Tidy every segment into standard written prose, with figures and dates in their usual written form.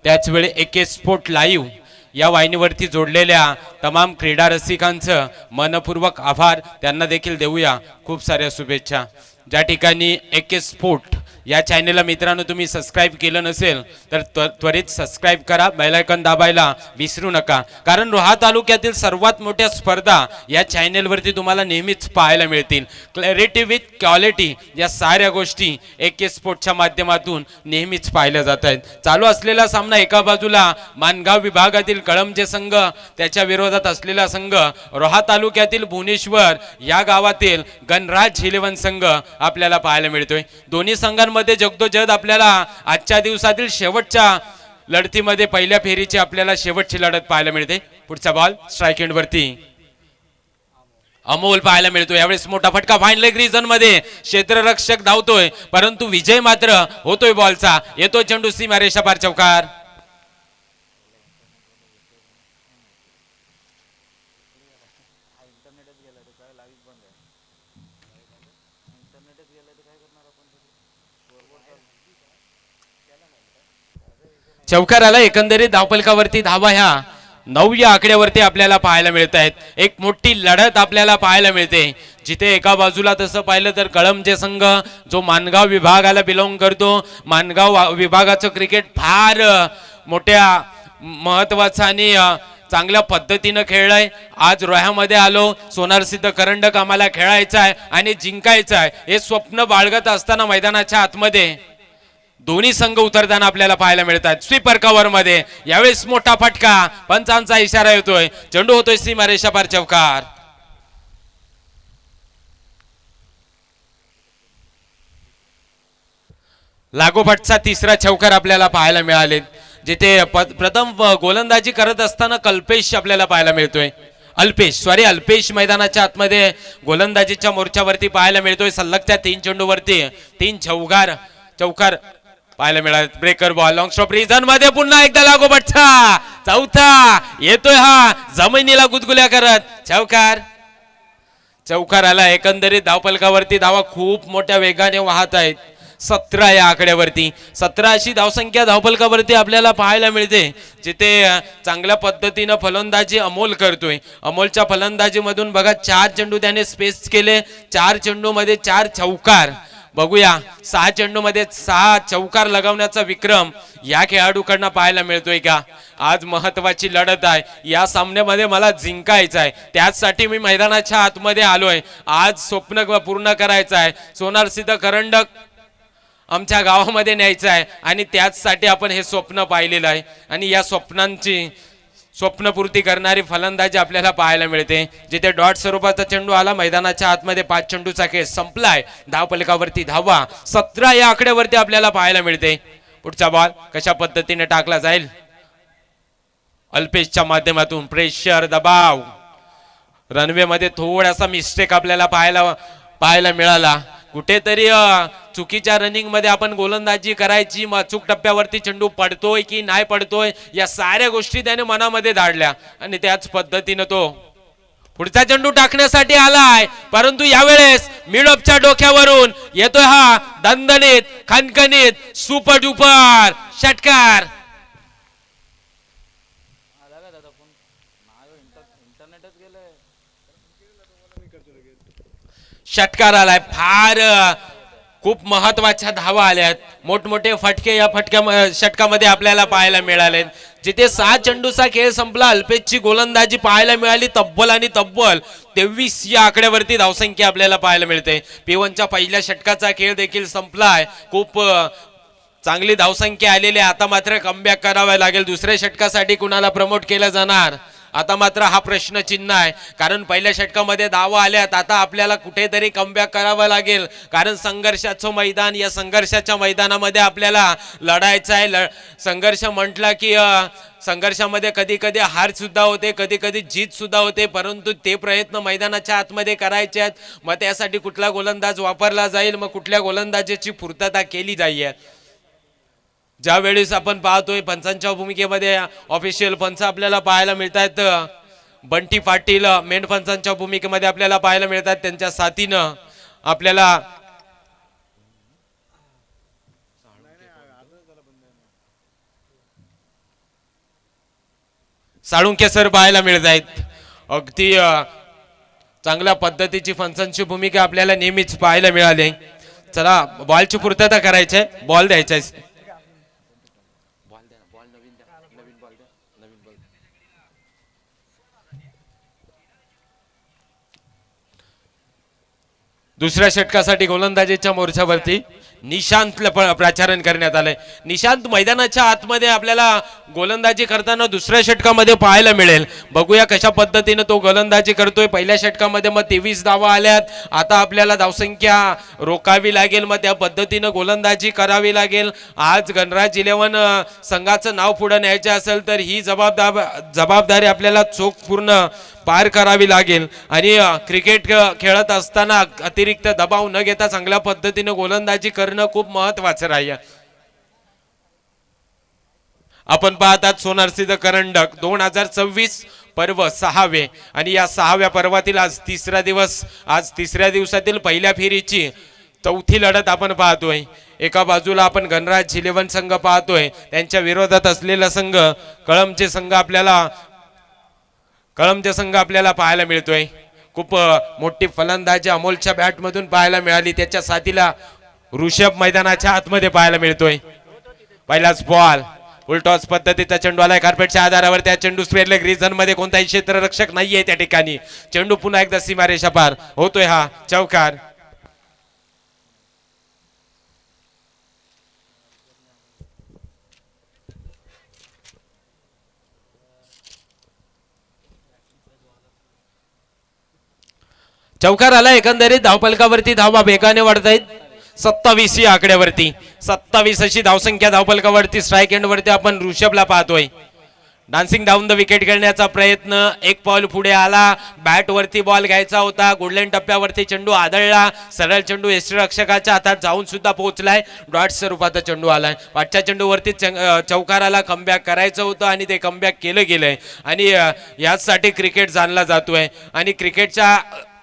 त्याचवेळी AK sport live या वाहिनीवरती जोडलेल्या तमाम क्रीडा रसिकांचं मनपूर्वक आभार त्यांना देखील देऊया खूप साऱ्या शुभेच्छा। ज्या ठिकाणी AK स्पोर्ट या चॅनलला मित्रांनो तुम्ही सबस्क्राइब केलं नसेल तर त्वरित सबस्क्राइब करा, बेल आयकॉन दाबायला विसरू नका, कारण रोहा तालुक्यातील सर्वात मोठ्या स्पर्धा या चॅनलवरती तुम्हाला नेहमीच पाहायला मिळतील। क्लॅरिटी विथ क्वालिटी या साऱ्या गोष्टी AK स्पोर्टच्या माध्यमातून नेहमीच पाहिल्या जात आहेत। चालू असलेला सामना एका बाजूला मानगाव विभागातील कळमचे संघ, त्याच्या विरोधात असलेला संघ रोहा तालुक्यातील भुवनेश्वर या गावातील गणराज 11 संघ आपल्याला पाहायला मिळतोय। दोन्ही संघांमध्ये जगदोजहद आपल्याला आजच्या दिवसातील शेवटच्या लढतीमध्ये पहिल्या फेरीची आपल्याला शेवटची लढत पाहायला मिळते। पुढचा बॉल स्ट्राइक एंड वरती अमोल पाहायला मिळतो। यावेळेस मोठा फटका फाईन लेग रीजन मध्ये क्षेत्ररक्षक धावतोय, परंतु विजय मात्र होतोय बॉलचा। येतो चेंडू सीमारेषा पार चौकार। चौकार आला। एकंदरीत धावफलकावरती धावा ह्या 9 या आकड्यावरती आपल्याला पाहायला मिळत आहेत। एक मोठी लढत आपल्याला पाहायला मिळते, जिथे एका बाजूला तसं पाहिलं तर कळमचे संघ जो मानगाव विभागाला बिलॉंग करतो, मानगाव विभागाचं क्रिकेट फार मोठ्या महत्वाचं आणि चांगल्या पद्धतीनं खेळलाय। आज रोह्यामध्ये आलो, सोनारसिद्ध करंडक आम्हाला खेळायचा आहे आणि जिंकायचं आहे हे स्वप्न बाळगत असताना मैदानाच्या आतमध्ये दोन्ही संघ उतरताना आपल्याला पाहायला मिळतात। स्वीपर कव्हर मध्ये यावेळेस मोठा फटका, पंचांचा इशारा येतोय, चेंडू होतोय सीमारेषा पार चौकार। लागोपाठचा तिसरा चौकार आपल्याला पाहायला मिळाले, जिथे प्रथम गोलंदाजी करत असताना कल्पेश आपल्याला पाहायला मिळतोय। अल्पेश मैदानाच्या आतमध्ये गोलंदाजीच्या मोर्चावरती पाहायला मिळतोय। सलगच्या 3 चेंडूवरती 3 चौकार पाहायला मिळाले। Breaker ball long stop region मध्ये पुन्हा एकदा लागोपाठचा चौथा येतोय, हा जमिनीला गुदगुल्या करत चौकार आला। एकंदरीत धावफलकावरती धावा खूप मोठ्या वेगाने वाहत आहेत। 17 या आकड्यावरती 17 अशी धावसंख्या धावफलकावरती आपल्याला पाहायला मिळते, जिथे चांगल्या पद्धतीनं फलंदाजी अमोल करतोय। अमोलच्या फलंदाजीमधून बघा 4 चेंडू त्याने स्पेस केले, 4 चेंडू मध्ये 4 चौकार। बघूया 6 चेंडू मध्ये 6 चौकार लगावण्याचा विक्रम या खेळाडूकडनं पाहायला मिळतोय का? आज महत्वाची लढत आहे, या सामन्यामध्ये मला जिंकायचं आहे, त्याचसाठी मी मैदानाच्या आतमध्ये आलोय। आज स्वप्न पूर्ण करायचं आहे, सोनारसिद्ध करंडक आमच्या गावामध्ये न्यायचं आहे आणि त्याचसाठी आपण हे स्वप्न पाहिलेलं आहे आणि या स्वप्नांची स्वप्नपूर्ती करणारी फलंदाजी आपल्याला पाहायला मिळते, जिथे डॉट स्वरूपाचा चेंडू आला। मैदानाच्या आतमध्ये 5 चेंडूचा खेळ संपलाय। धावफलकावरती धावा 17 या आकड्यावरती आपल्याला पाहायला मिळते। पुढचा बॉल कशा पद्धतीने टाकला जाईल, अल्पेशच्या माध्यमातून प्रेशर दबाव, रनवे मध्ये थोडासा मिस्टेक आपल्याला पाहायला मिळाला। कुठेतरी चुकीच्या रनिंग मध्ये आपण गोलंदाजी करायची, अचूक टप्प्यावरती चेंडू पडतोय की नाही पडतोय या साऱ्या गोष्टी त्याने मनामध्ये धाडल्या आणि त्याच पद्धतीने तो पुढचा चेंडू टाकण्यासाठी आलाय, परंतु यावेळेस मिडऑफच्या डोक्यावरून येतोय हा दणदणीत खणखणीत सुपर डुपर षटकार। षटकार आलाय, फार खूप महत्वाच्या धावा आल्यात, मोठमोठे फटके या षटकामध्ये आपल्याला पाहायला मिळाले, जिथे 6 चेंडूचा खेळ संपला। अल्पेशची गोलंदाजी पाहायला मिळाली, तब्बल 23 या आकड्यावरती धावसंख्या आपल्याला पाहायला मिळते। P1च्या पहिल्या षटकाचा खेळ देखील संपलाय, खूप चांगली धावसंख्या आलेली। आता मात्र कमबॅक करावा लागेल, दुसऱ्या षटकासाठी कुणाला प्रमोट केलं जाणार आता मात्र हा प्रश्न चिन्ह आहे, कारण पहिल्या षटकामध्ये धावा आल्यात, आता आपल्याला कुठेतरी कमबॅक करावं लागेल, कारण संघर्षाचं मैदान, या संघर्षाच्या मैदानामध्ये आपल्याला लढायचं आहे। संघर्ष म्हटला की संघर्षामध्ये कधी कधी हार सुद्धा होते, कधी कधी जीत सुद्धा होते, परंतु ते प्रयत्न मैदानाच्या आतमध्ये करायचे आहेत। मग त्यासाठी कुठला गोलंदाज वापरला जाईल, मग कुठल्या गोलंदाजीची पूर्तता केली जाईल। ज्या वेळेस आपण पाहतोय पंचांच्या भूमिकेमध्ये ऑफिशियल पंच आपल्याला पाहायला मिळतात, बंटी पाटील मेन पंचांच्या भूमिकेमध्ये आपल्याला पाहायला मिळतात, त्यांच्या साथीनं आपल्याला साळुंखे सर पाहायला मिळत आहेत. अगदी चांगल्या पद्धतीची फंचांची भूमिका आपल्याला नेहमीच पाहायला मिळाली. चला बॉलची पूर्तता करायची आहे, बॉल द्यायचा आहे. दुसऱ्या षटकासाठी गोलंदाजीच्या मोर्चावरती निशांत प्राचारण करण्यात आलंय. निशांत मैदानाच्या आतमध्ये आपल्याला गोलंदाजी करताना दुसऱ्या षटकामध्ये पाहायला मिळेल. बघूया कशा पद्धतीने तो गोलंदाजी करतोय. पहिल्या षटकामध्ये मग 23 धावा आल्यात. आता आपल्याला धावसंख्या रोखावी लागेल, मग त्या पद्धतीनं गोलंदाजी करावी लागेल. आज गणराज 11 संघाचं नाव पुढे न्यायचं असेल तर ही जबाबदारी आपल्याला चोखपूर्ण पार करावी लागेल. आणि क्रिकेट खेळत असताना अतिरिक्त दबाव न घेता चांगल्या पद्धतीने गोलंदाजी करणं खूप महत्वाचं राहील. आपण पाहतात सोनारसिद्ध करंडक 2026 पर्व 6वे आणि या 6व्या पर्वातील आज तिसरा दिवस. आज तिसऱ्या दिवसातील पहिल्या फेरीची चौथी लढत आपण पाहतोय. एका बाजूला आपण गणराज 11 संघ पाहतोय, त्यांच्या विरोधात असलेला संघ कळमचे संघ आपल्याला पाहायला मिळतोय. खूप मोठी फलंदाजी अमोलच्या बॅट मधून पाहायला मिळाली. त्याच्या साथीला ऋषभ मैदानाच्या आतमध्ये पाहायला मिळतोय. पहिलाच बॉल, उलटॉस पद्धतीचा चेंडू आलाय कार्पेटच्या आधारावर. त्या चेंडू स्क्वेअर रिजन मध्ये कोणताही क्षेत्ररक्षक नाहीये त्या ठिकाणी. चेंडू पुन्हा एकदा सीमारेषा पार होतोय. हा चौकार. चौकार आला. एकंदरीत धावफलकावरती धावा वेगाने वाढत आहेत. 27 या आकड्यावरती 27 अशी धावसंख्या धावफलकावरती. स्ट्राईक एंड वरती आपण ऋषभला पाहतोय. डान्सिंग डाऊन द विकेट खेळण्याचा प्रयत्न. एक पाऊल पुढे आला. बॅट वरती बॉल घ्यायचा होता. गोल्डन टप्प्यावरती चेंडू आदळला. सरळ चेंडू यष्टीरक्षकाच्या हातात जाऊन सुद्धा पोहोचलाय. डॉट स्वरूपाचा चेंडू आलाय. पाठच्या चेंडूवरती चौकाराला कमबॅक करायचं होतं आणि ते कमबॅक केलं गेलंय. आणि याचसाठी क्रिकेट जाणला जातोय. आणि क्रिकेटच्या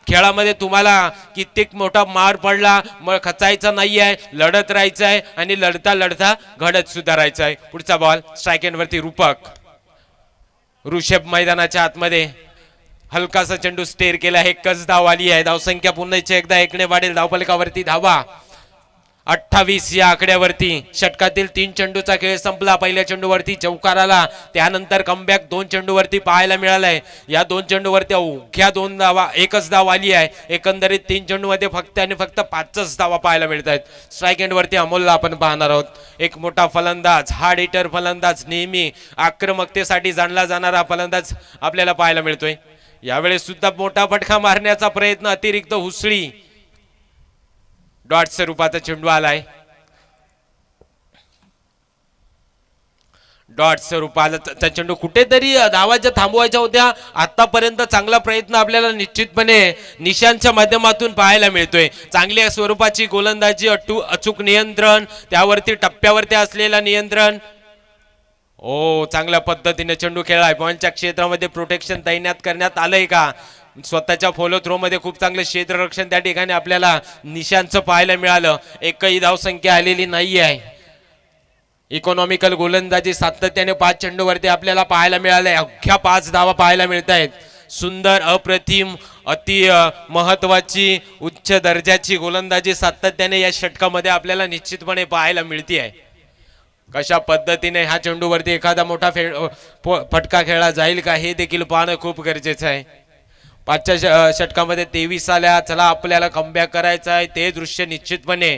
खेळामध्ये तुम्हाला कित्येक मोठा मार पडला मग खचायचा नाहीये, लढत राहायचं आहे आणि लढता लढता घडत सुधारायचं आहे. पुढचा बॉल स्ट्राईक एंड वरती रूपक. ऋषभ मैदानाच्या आतमध्ये हलकासा चेंडू स्टेअर केला. एकच धाव आली आहे. धावसंख्या पुन्हा एकदा एकने वाढेल. धावफलकावरती धावा 28 या आकड्यावरती. षटकातील 3 चेंडूचा खेळ संपला. पहिल्या चेंडूवरती चौकार आला, त्यानंतर कमबॅक 2 चेंडूवरती पाहायला मिळालाय. या 2 चेंडूवरती अवघ्या 2 धावा, एकच धाव आली आहे. एकंदरीत 3 चेंडूमध्ये फक्त आणि फक्त 5च धावा पाहायला मिळत आहेत. स्ट्राईक एंड वरती अमोलला आपण पाहणार आहोत. एक मोठा फलंदाज, हार्ड हिटर फलंदाज, नेहमी आक्रमकतेसाठी जाणला जाणारा फलंदाज आपल्याला पाहायला मिळतोय. यावेळेस सुद्धा मोठा फटका मारण्याचा प्रयत्न, अतिरिक्त हुसळी. डॉट स्वरूपाचा चेंडू आलाय. डॉट स्वरूपाचा चेंडू कुठेतरी धावाच्या थांबवायच्या होत्या. आतापर्यंत चांगला प्रयत्न आपल्याला निश्चितपणे निशांच्या माध्यमातून पाहायला मिळतोय. चांगल्या स्वरूपाची गोलंदाजी, अचूक नियंत्रण, त्यावरती टप्प्यावरती असलेला नियंत्रण. चांगल्या पद्धतीने चेंडू खेळलाय. पॉइंटच्या क्षेत्रामध्ये प्रोटेक्शन तैनात करण्यात आलंय का? स्वतःच्या फॉलो थ्रो मध्ये खूप चांगलं क्षेत्ररक्षण त्या ठिकाणी आपल्याला निशांचं पाहायला मिळालं. एकही धावसंख्या आलेली नाही आहे. इकॉनॉमिकल गोलंदाजी सातत्याने 5 चेंडूवरती आपल्याला पाहायला मिळालंय. अख्ख्या 5 धावा पाहायला मिळत आहेत. सुंदर, अप्रतिम, अति महत्वाची, उच्च दर्जाची गोलंदाजी सातत्याने या षटकामध्ये आपल्याला निश्चितपणे पाहायला मिळते आहे. कशा पद्धतीने ह्या चेंडूवरती एखादा मोठा फटका खेळला जाईल का हे देखील पाहणं खूप गरजेचं आहे. 5च्या षटकामध्ये 23 आल्या. चला आपल्याला कमबॅक करायचं आहे. ते दृश्य निश्चितपणे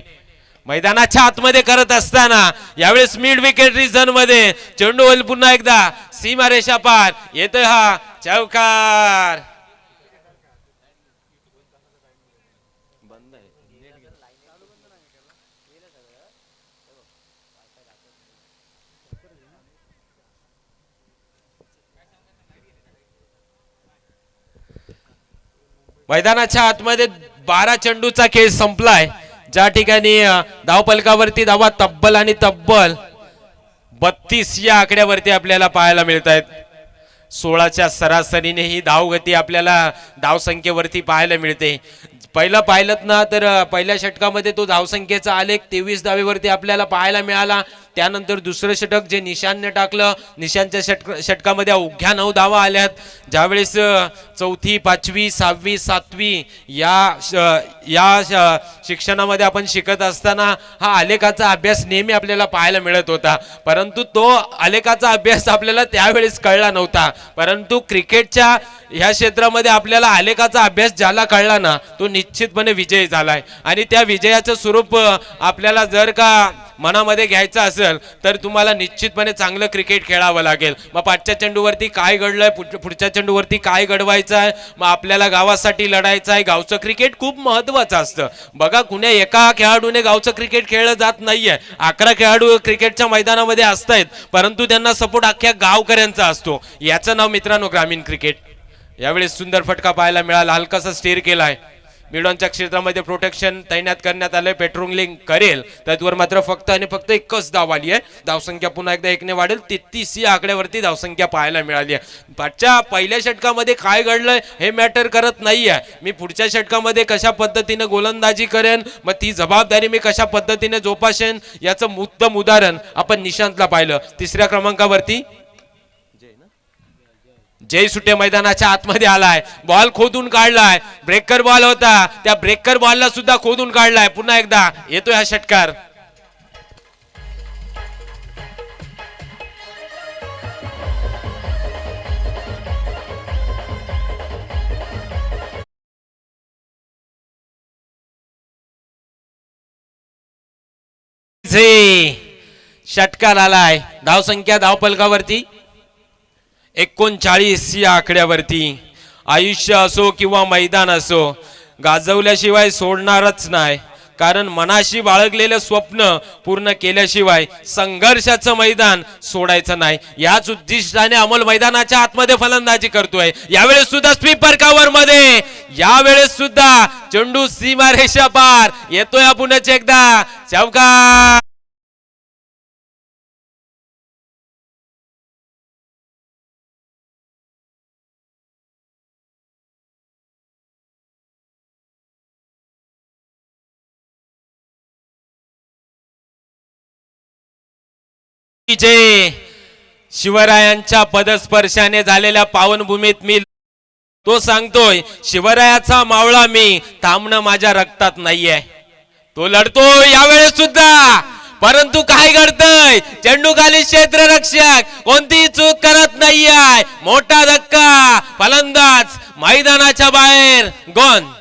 मैदानाच्या आतमध्ये करत असताना यावेळेस मिड विकेट रिजन मध्ये चेंडू पुन्हा एकदा सीमारेषा पार येतोय. हा चौकार. मैदानाच्या आतमध्ये 12 चेंडूचा खेळ संपलाय. ज्या ठिकाणी धावफलकावरती धावा तब्बल आणि तब्बल 32 या आकड्यावरती आपल्याला पाहायला मिळत आहेत. 16च्या सरासरीने ही धावगती आपल्याला धावसंख्येवरती पाहायला मिळते. पहिलं पाहिलं ना तर पहिल्या षटकामध्ये तो धावसंख्येचा आलेख 23 धावेवरती आपल्याला पाहायला मिळाला. त्यानंतर दुसरं षटक जे निशानने टाकलं, निशानच्या षटकामध्ये अवघ्या 9 धावा आल्यात. ज्यावेळेस चौथी, पाचवी, सहावी, सातवी या शिक्षणामध्ये आपण शिकत असताना हा आलेखाचा अभ्यास नेहमी आपल्याला पाहायला मिळत होता, परंतु तो आलेखाचा अभ्यास आपल्याला त्यावेळेस कळला नव्हता. परंतु क्रिकेटच्या ह्या क्षेत्रामध्ये आपल्याला आलेखाचा अभ्यास ज्याला कळला ना तो निश्चितपणे विजय झालाय. आणि त्या विजयाचं स्वरूप आपल्याला जर का मनामध्ये घ्यायचं असेल तर तुम्हाला निश्चितपणे चांगलं क्रिकेट खेळावं लागेल. मग पाचच्या चेंडूवरती काय घडलंय, पुढच्या चेंडूवरती काय घडवायचं आहे, मग आपल्याला गावासाठी लढायचं आहे. गावचं क्रिकेट खूप महत्वाचं असतं. बघा, कुण्या एका खेळाडूने गावचं क्रिकेट खेळलं जात नाहीये. 11 खेळाडू क्रिकेटच्या मैदानामध्ये असतायत, परंतु त्यांना सपोर्ट अख्ख्या गावकऱ्यांचा असतो. याचं नाव मित्रांनो ग्रामीण क्रिकेट. यावेळेस सुंदर फटका पाहायला मिळाला, हलकासा स्टीर केलाय. मिडॉनच्या क्षेत्रामध्ये प्रोटेक्शन तैनात करण्यात आलंय, पेट्रोलिंग करेल. त्यावर मात्र फक्त आणि फक्त एकच धाव आली आहे. धावसंख्या पुन्हा एकदा 1ने वाढेल. 33 या आकड्यावरती धावसंख्या पाहायला मिळाली आहे. पाचच्या पहिल्या षटकामध्ये काय घडलंय हे मॅटर करत नाहीये. मी पुढच्या षटकामध्ये कशा पद्धतीने गोलंदाजी करेन, मग ती जबाबदारी मी कशा पद्धतीने जोपासेन, याचं उत्तम उदाहरण आपण निशांतला पाहिलं. तिसऱ्या क्रमांकावरती जय सुट्टे मैदानाच्या आतमध्ये आलाय, बॉल खोदून काढलाय. ब्रेकर बॉल होता, त्या ब्रेकर बॉलला सुद्धा खोदून काढलाय. पुन्हा एकदा येतोय हा षटकार. षटकार आलाय. धावसंख्या धावपलकावरती 39 या आकड्यावरती. आयुष्य असो किंवा मैदान असो, गाजवल्याशिवाय सोडणारच नाही. कारण मनाशी बाळगलेलं स्वप्न पूर्ण केल्याशिवाय संघर्षाचं मैदान सोडायचं नाही. याच उद्दिष्टाने अमोल मैदानाच्या आतमध्ये फलंदाजी करतोय. यावेळेस सुद्धा स्वीपर कव्हर मध्ये, यावेळेस सुद्धा चेंडू सीमारेषा पार. येतोय पुन्हा एकदा चौकार. शिवरायांच्या पदस्पर्शाने झालेल्या पावनभूमीत मी तो सांगतोय, शिवरायाचा मावळा मी, थांबणं माझ्या रक्तात नाहीये. तो लढतोय यावेळेस सुद्धा, परंतु काय घडतंय, चेंडू खाली क्षेत्ररक्षक कोणतीही चूक करत नाहीये. मोठा धक्का, फलंदाज मैदानाच्या बाहेर. गॉन.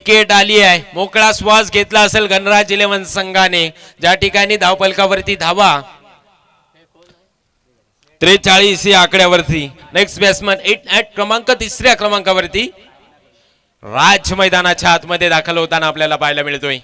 विकेट आली आहे. मोकळा श्वास घेतला असेल गणराज 11 संघाने. ज्या ठिकाणी धावपलकावरती धावा 43 या आकड्यावरती. नेक्स्ट बॅट्समन 8 क्रमांक, तिसऱ्या क्रमांकावरती राज मैदानाच्या आतमध्ये दाखल होताना आपल्याला पाहायला मिळतोय.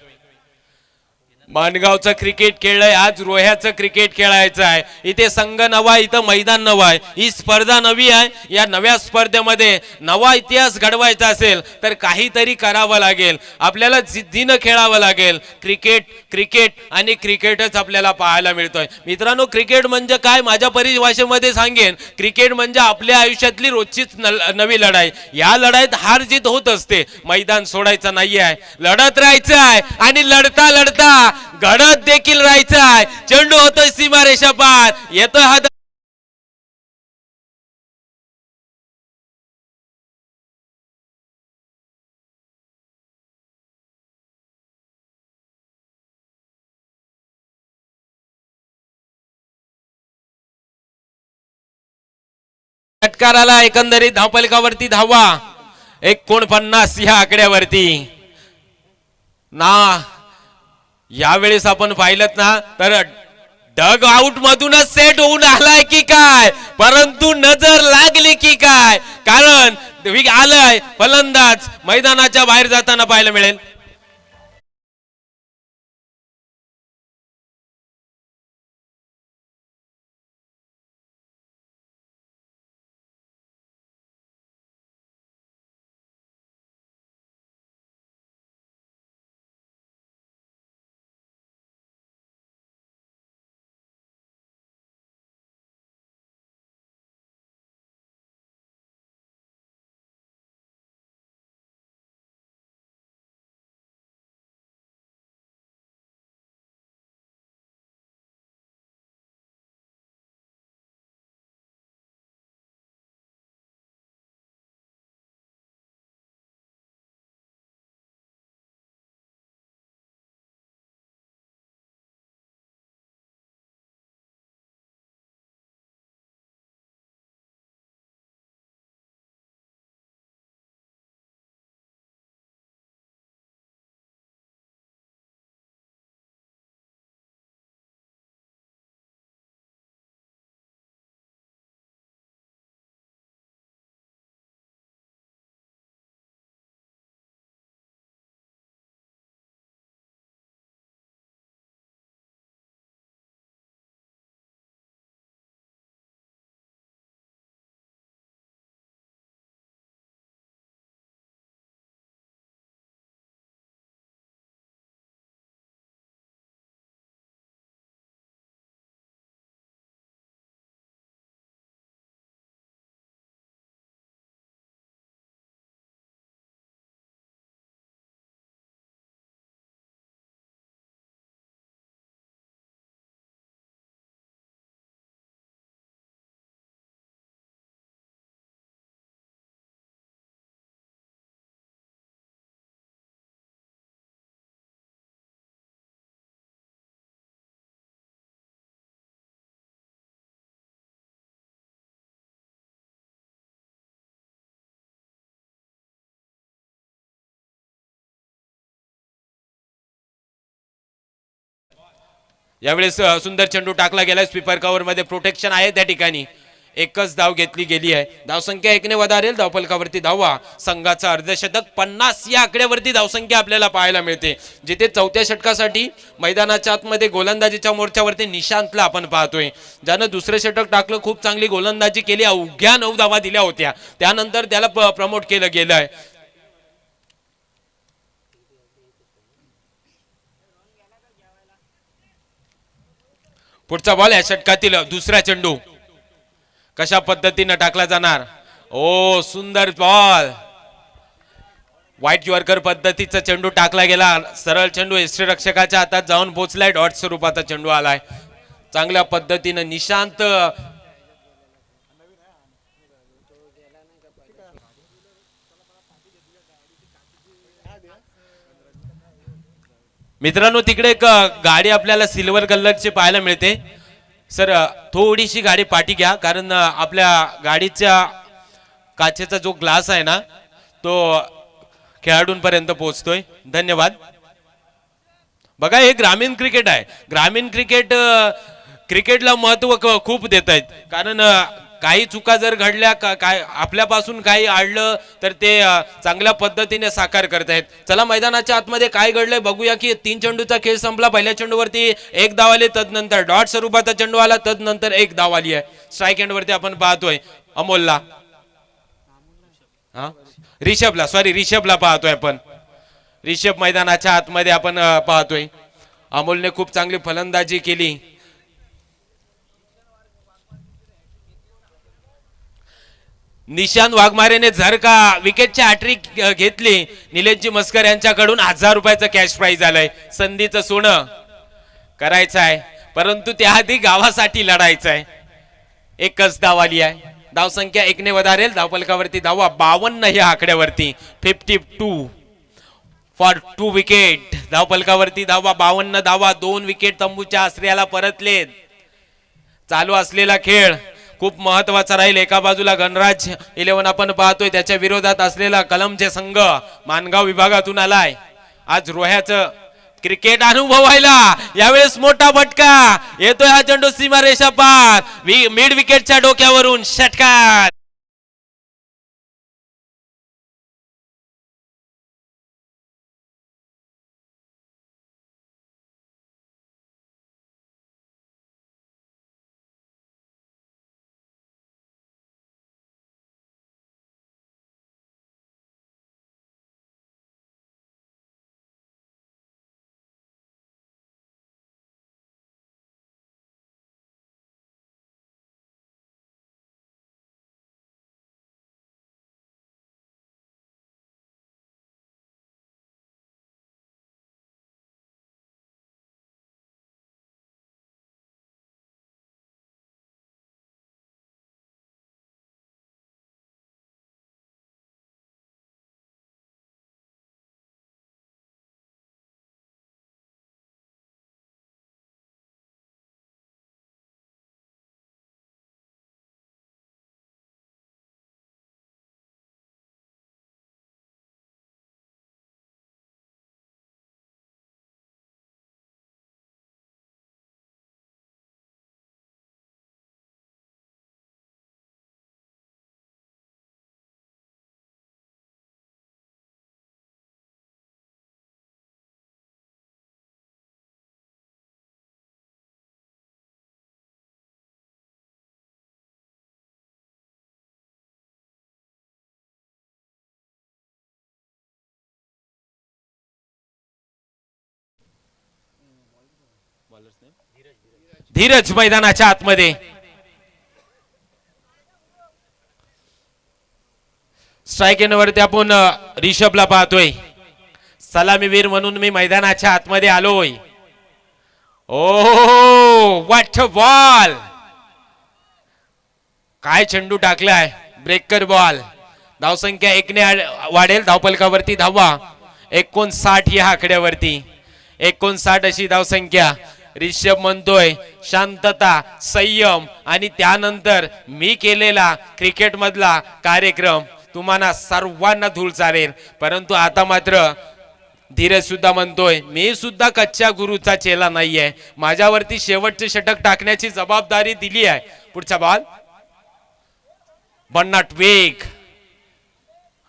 माणगावचं क्रिकेट खेळलंय, आज रोह्याचं क्रिकेट खेळायचं आहे. इथे संघ नवा, इथं मैदान नवं आहे. ही स्पर्धा नवी आहे. या नव्या स्पर्धेमध्ये नवा इतिहास घडवायचा असेल तर काहीतरी करावं लागेल. आपल्याला जिद्दीनं खेळावं लागेल. क्रिकेट क्रिकेट आणि क्रिकेटच आपल्याला पाहायला मिळतोय. मित्रांनो, क्रिकेट म्हणजे काय, माझ्या परिभाषेमध्ये सांगेन, क्रिकेट म्हणजे आपल्या आयुष्यातली रोजचीच नवी लढाई. या लढाईत हार जीत होत असते. मैदान सोडायचं नाहीये, लढत राहायचं आहे. आणि लढता लढता घडत देखील राहायचं आहे. चेंडू होतोय सीमारेषा पार. येतोय हा षटकाराला. एकंदरीत धावपलकावरती धावा 49 या आकड्यावरती ना. यावेळेस आपण पाहिलं ना तर डग आउट मधूनच सेट होऊन आलाय की काय, परंतु नजर लागली की काय, कारण आलाय फलंदाज मैदानाच्या बाहेर जाताना पाहायला मिळेल. यावेळेस सुंदर चेंडू टाकला गेलाय स्वीपर कव्हर मध्ये, प्रोटेक्शन आहे त्या ठिकाणी. एकच धाव घेतली गेली आहे. धावसंख्या 1 ने वधारेल. धावफलकावरती धावा. संघाचा अर्धशतक 50 या आकड्यावरती धावसंख्या आपल्याला पाहायला मिळते. जिथे चौथ्या षटकासाठी मैदानाच्या आतमध्ये गोलंदाजीच्या मोर्चावरती निशांतला आपण पाहतोय, ज्यानं दुसरे षटक टाकलं, खूप चांगली गोलंदाजी केली, अवघ्या 9 धावा दिल्या होत्या. त्यानंतर त्याला प्रमोट केलं गेलंय. पुढचा बॉल या षटकातील दुसरा चेंडू कशा पद्धतीने टाकला जाणार. ओ सुंदर बॉल, व्हाईट यॉर्कर पद्धतीचा चेंडू टाकला गेला. सरळ चेंडू यष्टीरक्षकाच्या हातात जाऊन पोहोचलाय. डॉट स्वरूपाचा चेंडू आलाय. चांगल्या पद्धतीने निशांत मित्रांनो, तिकडे एक गाडी आपल्याला सिल्वर कलरची पाहायला मिळते. सर थोडीशी गाडी पाठी घ्या, कारण आपल्या गाडीच्या काचेचा जो ग्लास आहे ना तो खेळाडूंपर्यंत पोहोचतोय. धन्यवाद. बघा, हे ग्रामीण क्रिकेट आहे. ग्रामीण क्रिकेटला महत्व खूप देत आहेत, कारण काही चुका जर घडल्या, काय आपल्यापासून काही आडलं तर ते चांगल्या पद्धतीने साकार करतायत. चला मैदानाच्या आतमध्ये काय घडलंय बघूया. की 3 चेंडूचा खेळ संपला. पहिल्या चेंडूवरती 1 धाव आली, तदनंतर डॉट स्वरूपाचा चेंडू आला, तदनंतर 1 धाव आली आहे. स्ट्राईक एंडवरती आपण पाहतोय अमोलला, रिषभला पाहतोय आपण. रिषभ मैदानाच्या आतमध्ये आपण पाहतोय. अमोलने खूप चांगली फलंदाजी केली. निशांत वाघमारेने जर का विकेटची हॅट्रिक घेतली, निलेशजी मस्कर यांच्याकडून 1000 रुपयाचं कॅश प्राइज आलंय. संधीचं सोनं करायचं आहे, परंतु त्याआधी गावासाठी लढायचं आहे. एकच धाव आली आहे. धावसंख्या 1 ने वधारेल. धावफलकावरती धावा 52 या आकड्यावरती. 52 फॉर 2 विकेट. धावफलकावरती धावा 52 धावा. 2 विकेट तंबूच्या आश्रयाला परतलेत. चालू असलेला खेळ खूप महत्वाचा राहील. एका बाजूला गणराज 11 आपण पाहतोय, त्याच्या विरोधात असलेला कलमचे संघ मानगाव विभागातून आलाय. आज रोह्याचं क्रिकेट अनुभवायला यावेळेस मोठा फटका येतोय. हा चेंडू सीमारेषा पार, मिड विकेटच्या डोक्यावरून षटकार. धीरज मैदानाच्या आतमध्ये. स्ट्राईक एंडवरती आपण रिषभला पाहतोय. सलामीवीर म्हणून मी मैदानाच्या आतमध्ये आलोय. ओ व्हॉट अ बॉल, काय चेंडू टाकलाय. Breaker ball. धावसंख्या 1 ने वाढेल. धावफलकावरती धावा 59 या आकड्यावरती. 59 अशी धावसंख्या. रिषभ म्हणतोय शांतता, संयम आणि त्यानंतर मी केलेला क्रिकेट मधला कार्यक्रम तुम्हाला सर्वांना धूळ चालेल, परंतु आता मात्र धीरज सुद्धा म्हणतोय मी सुद्धा कच्च्या गुरुचा चेला नाहीये, माझ्यावरती शेवटचे षटक टाकण्याची जबाबदारी दिली आहे. पुढचा बॉल भन्नाट वेग,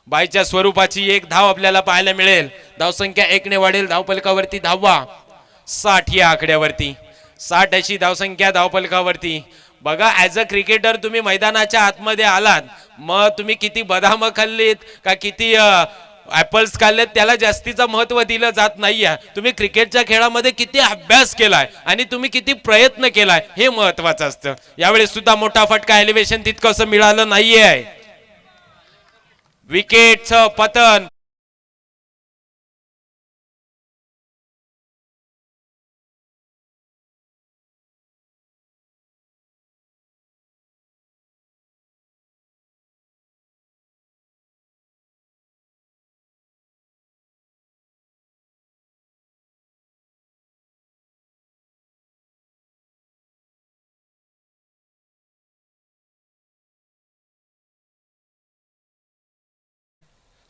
बाईच्या स्वरूपाची एक धाव आपल्याला पाहायला मिळेल. धावसंख्या 1 ने वाढेल. धावफलकावरती धावा 60 या आकड्यावरती, 60 अशी धावसंख्या धावफलकावरती. बघा ऍज अ क्रिकेटर तुम्ही मैदानाच्या आतमध्ये आलात, मग तुम्ही किती बदाम खाल्लीत का किती ऍपल्स खाल्लेत त्याला जास्तीचं महत्व दिलं जात नाहीये. तुम्ही क्रिकेटच्या खेळामध्ये किती अभ्यास केलाय आणि तुम्ही किती प्रयत्न केलाय हे महत्वाचं असतं. यावेळेस सुद्धा मोठा फटका, एलिव्हेशन तितकंसं मिळालं नाहीये. विकेटचं पतन.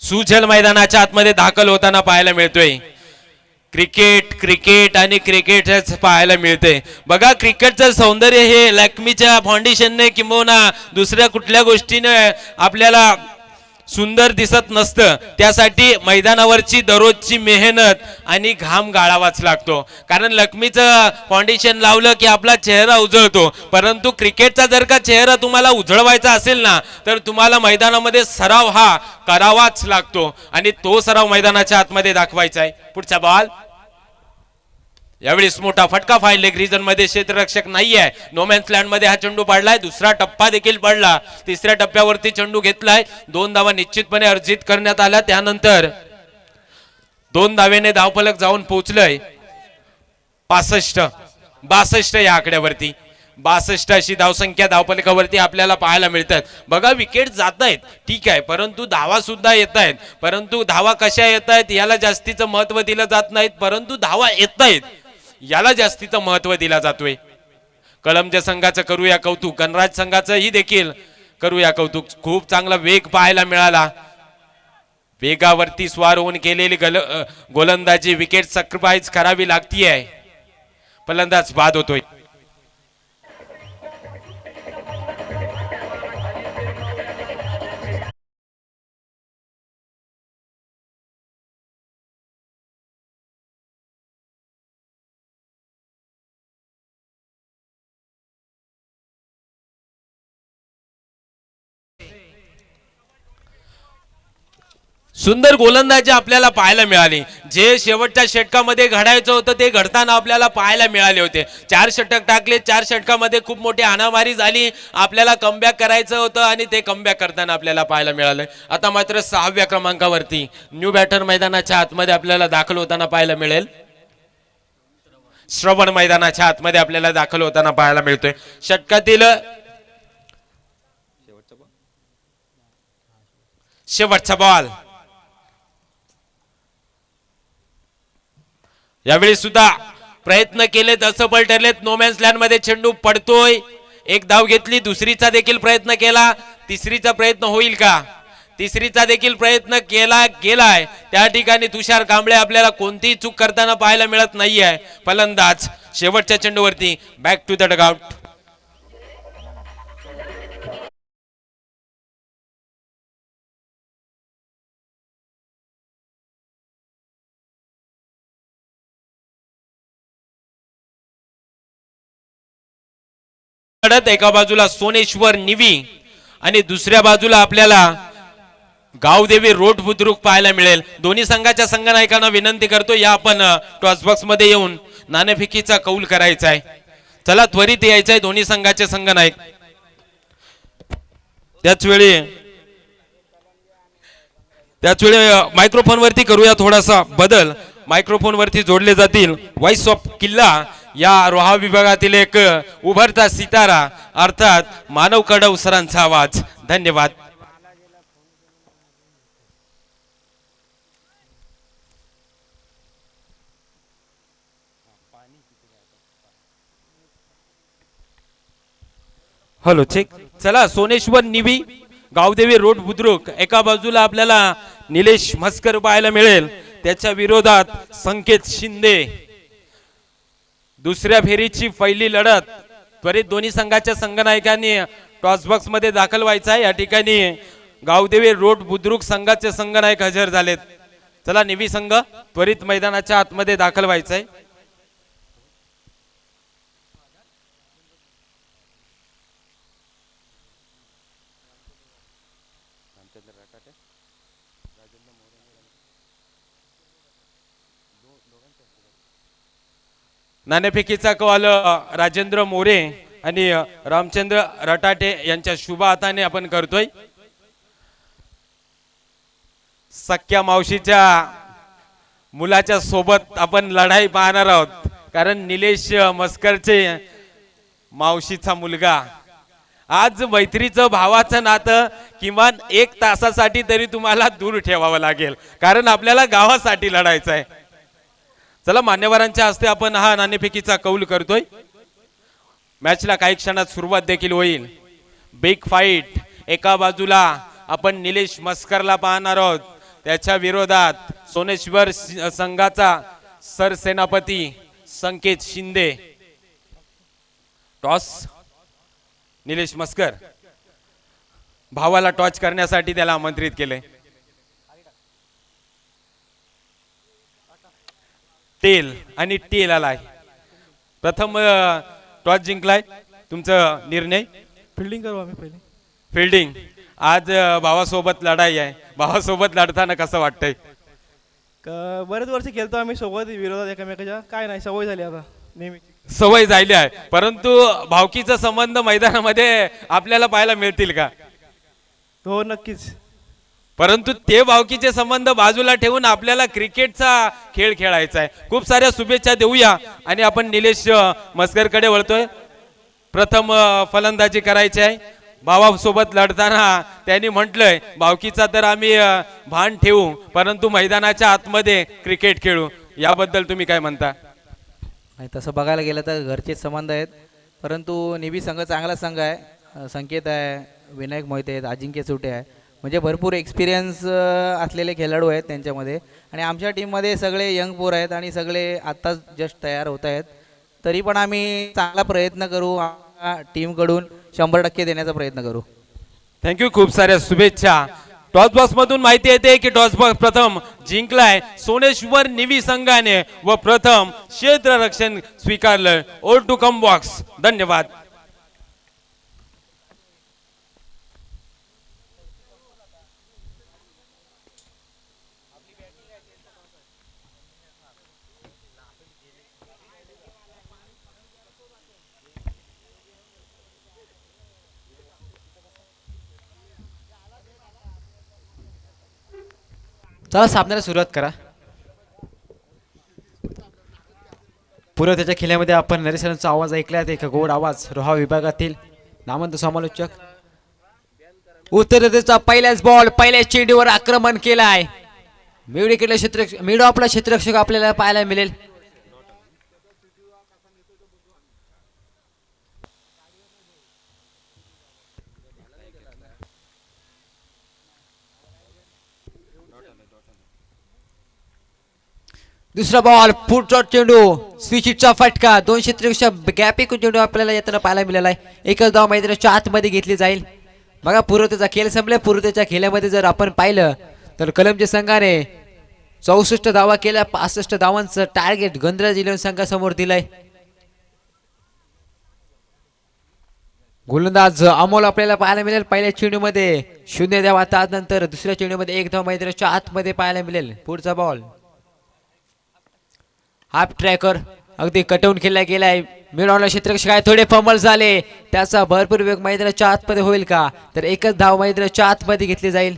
सुजल मैदानाच्या आतमध्ये दाखल होताना पाहायला मिळतोय. क्रिकेट क्रिकेट आणि क्रिकेटच पाहायला मिळते. बघा क्रिकेटचं सौंदर्य हे लॅक्मीच्या फाउंडेशनने किंबहुना दुसऱ्या कुठल्या गोष्टीने आपल्याला सुंदर दिसत नसतं. त्यासाठी मैदानावरची दररोजची मेहनत आणि घाम गाळावाच लागतो. कारण लक्ष्मीचं फाउंडेशन लावलं की आपला चेहरा उजळतो, परंतु क्रिकेटचा जर का चेहरा तुम्हाला उजळवायचा असेल ना तर तुम्हाला मैदानामध्ये सराव हा करावाच लागतो आणि तो सराव मैदानाच्या आतमध्ये दाखवायचा आहे. पुढचा बॉल. यावेळेस मोठा फटका फाईल लेग रिजन मध्ये क्षेत्ररक्षक नाहीये. नोमॅन्स लँड मध्ये हा चेंडू पडलाय. दुसरा टप्पा देखील पडला. तिसऱ्या टप्प्यावरती चेंडू घेतलाय. 2 धावा निश्चितपणे अर्जित करण्यात आल्या. त्यानंतर 2 धावेने धावफलक जाऊन पोहोचलंय 62 या आकड्यावरती. 62 अशी धावसंख्या धावफलकावरती आपल्याला पाहायला मिळतात. बघा विकेट जात आहेत ठीक आहे, परंतु धावा सुद्धा येत आहेत. परंतु धावा कशा येत आहेत याला जास्तीचं महत्व दिलं जात नाहीत, परंतु धावा येत आहेत याला जास्तीचं महत्व दिला जातोय. कळंबच्या संघाचं करूया कौतुक, गणराज संघाचंही देखील करूया कौतुक. खूप चांगला वेग पाहायला मिळाला. वेगावरती स्वार होऊन केलेली गोलंदाजी विकेट सॅक्रिफाईस करावी लागतीये. फलंदाज बाद होतोय. सुंदर गोलंदाजी आपल्याला पाहायला मिळाली. जे शेवटच्या षटकामध्ये घडायचं होतं ते घडताना आपल्याला पाहायला मिळाले होते. 4 षटक टाकले. 4 षटकामध्ये खूप मोठी हाणामारी झाली. आपल्याला कमबॅक करायचं होतं आणि ते कमबॅक करताना आपल्याला पाहायला मिळालं. आता मात्र 6व्या क्रमांकावरती न्यू बॅटर मैदानाच्या आतमध्ये आपल्याला दाखल होताना पाहायला मिळेल. श्रवण मैदानाच्या आतमध्ये आपल्याला दाखल होताना पाहायला मिळतोय. षटकातील शेवटचा बॉल. यावेळी सुद्धा प्रयत्न केलेत, असफल ठरलेत. नोमॅन्स लँड मध्ये चेंडू पडतोय. एक धाव घेतली. दुसरीचा देखील प्रयत्न केला. तिसरीचा प्रयत्न होईल का? तिसरीचा देखील प्रयत्न केलाय. त्या ठिकाणी तुषार कांबळे आपल्याला कोणतीही चूक करताना पाहायला मिळत नाहीये. फलंदाज शेवटच्या चेंडूवरती बॅक टू द डगआउट. एका बाजूला सोनेश्वर निवी आणि दुसऱ्या बाजूला आपल्याला गावदेवी रोड बुद्रुक पाहायला मिळेल. दोन्ही संघाच्या संघनायकांना विनंती करतो या आपण टॉस बॉक्स मध्ये येऊन नाणेफेकीचा कौल करायचा आहे. चला त्वरित यायचंय दोन्ही संघाचे संघनायक. त्याच वेळी मायक्रोफोन वरती करूया थोडासा बदल. मायक्रोफोन वरती जोडले जातील व्हॉइस ऑफ किल्ला या रोहा विभागातील एक उभरता सितारा अर्थात मानव कडव सरांचा आवाज. धन्यवाद. Hello check. चला सोनेश्वर निवी गावदेवी रोड बुद्रुक एका बाजूला आपल्याला निलेश म्हस्कर पाहायला मिळेल. त्याच्या विरोधात संकेत शिंदे. दुसऱ्या फेरीची पहिली लढत त्वरित दोन्ही संघाच्या संघनायकांनी टॉस बॉक्स मध्ये दाखल व्हायचा आहे. या ठिकाणी गावदेवी रोड बुद्रुक संघाचे संघनायक हजर झालेत. चला निवी संघ त्वरित मैदानाच्या आतमध्ये दाखल व्हायचा आहे. नाणेफेकीचा कॉल राजेंद्र मोरे आणि रामचंद्र रटाटे यांच्या शुभ हाताने आपण करतोय. सख्या मावशीच्या मुलाच्या सोबत आपण लढाई पाहणार आहोत, कारण निलेश मस्करचे मावशीचा मुलगा. आज मैत्रीचं भावाचं नातं किमान 1 तासासाठी तरी तुम्हाला दूर ठेवावं लागेल, कारण आपल्याला गावासाठी लढायचं आहे. चला मान्यवरांच्या हस्ते आपण हा नाणेफेकीचा कौल करतोय. मॅचला काही क्षणात सुरुवात देखील होईल. Big fight. एका बाजूला आपण निलेश मस्करला पाहणार आहोत, त्याच्या विरोधात सोनेश्वर संघाचा सरसेनापती संकेत शिंदे. टॉस निलेश मस्कर. भावाला टॉच करण्यासाठी त्याला आमंत्रित केले. टेल आणि टेल आलाय. प्रथम टॉस जिंकलाय. तुमचा निर्णय? फिल्डिंग करू आम्ही पहिले. फिल्डिंग. आज भावासोबत लढाई आहे. भावासोबत लढताना कसं वाटतंय? बरेच वर्ष खेळतो आम्ही सोबत, विरोधात एकमेकाच्या. काय नाही, सवय झाली आता नेहमी. सवय झाली आहे, परंतु भावकीचा संबंध मैदानामध्ये आपल्याला पाहायला मिळतील का? हो नक्कीच. परंतु ते भावकीचे संबंध बाजूला ठेवून आपल्याला क्रिकेटचा खेळ खेळायचा आहे. खूप साऱ्या शुभेच्छा देऊया आणि आपण निलेश मस्करकडे वळतोय. प्रथम फलंदाजी करायची आहे. भावासोबत लढताना त्यांनी म्हटलंय भावकीचा तर आम्ही भान ठेवू, परंतु मैदानाच्या आतमध्ये क्रिकेट खेळू. याबद्दल तुम्ही काय म्हणता? नाही, तसं बघायला गेलं तर घरचेच संबंध आहेत, परंतु निबी संघ चांगला संघ आहे. संकेत आहे, विनायक मोहिते आहेत, अजिंक्य सुटे आहे, म्हणजे भरपूर एक्सपिरियन्स असलेले खेळाडू आहेत त्यांच्यामध्ये. आणि आमच्या टीममध्ये सगळे यंग पोर आहेत आणि सगळे आत्ताच जस्ट तयार होत आहेत. तरी पण आम्ही चांगला प्रयत्न करू, टीमकडून 100% देण्याचा प्रयत्न करू. थँक्यू. खूप साऱ्या शुभेच्छा. टॉस बॉक्स मधून माहिती येते की टॉस बॉक्स प्रथम जिंकलाय सोनेश्वर निवी संघाने व प्रथम क्षेत्ररक्षण स्वीकारलं. All to come box. धन्यवाद. चला सामन्याला सुरुवात करा. पुढे त्याच्या खेळामध्ये आपण नरेशांचा आवाज ऐकला. एक गोड आवाज रोहा विभागातील नामवंत समालोचक. उत्तर प्रदेशचा पहिल्याच बॉल पहिल्या चेंडूवर आक्रमण केलाय. मिडविकेटला क्षेत्ररक्षक, मिड ऑफला क्षेत्ररक्षक आपल्याला पाहायला मिळेल. दुसरा बॉल पुढचा चेंडू स्विचिटचा फटका. 2 क्षेत्ररक्षक गॅप एकूण चेंडू आपल्याला येताना पाहायला मिळाला आहे. एकच धाव मैदानाच्या आतमध्ये घेतली जाईल. बघा पूर्वतेचा खेळ संपलाय. पूर्वतेच्या खेळामध्ये जर आपण पाहिलं तर कलमच्या संघाने 64 धावा केल्या. 65 धावांचं टार्गेट गंधराज इलेव्हन संघासमोर दिलंय. गोलंदाज अमोल आपल्याला पाहायला मिळेल. पहिल्या चेंडूमध्ये 0 धावा, त्यानंतर दुसऱ्या चेंडूमध्ये 1 धाव मैदानाच्या आतमध्ये पाहायला मिळेल. पुढचा बॉल हाफ ट्रॅकर अगदी कटवून खेळला गेलाय. मिळवला क्षेत्ररक्षक आहे. थोडे फंबल झाले, त्याचा भरपूर वेग मैदानाच्या आतमध्ये होईल का? तर एकच धाव मैदानाच्या आतमध्ये घेतली जाईल.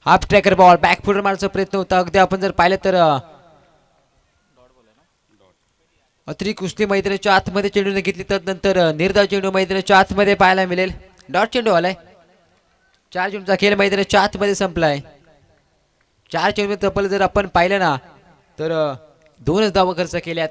Half tracker ball back footer मारण्याचा प्रयत्न होता. अगदी आपण जर पाहिलं तर अतिरिक्त कुस्ती मैदानाच्या आतमध्ये चेंडूने घेतली, तर नंतर निर्धाव चेंडू मैदानाच्या आतमध्ये पाहायला मिळेल. डॉट चेंडू आलाय. 4 चेंडूचा खेळ मैदानाच्या आतमध्ये संपलाय. 4 चेंडूमध्ये तब्बल जर आपण पाहिलं ना तर 2च धावा खर्च केल्यात.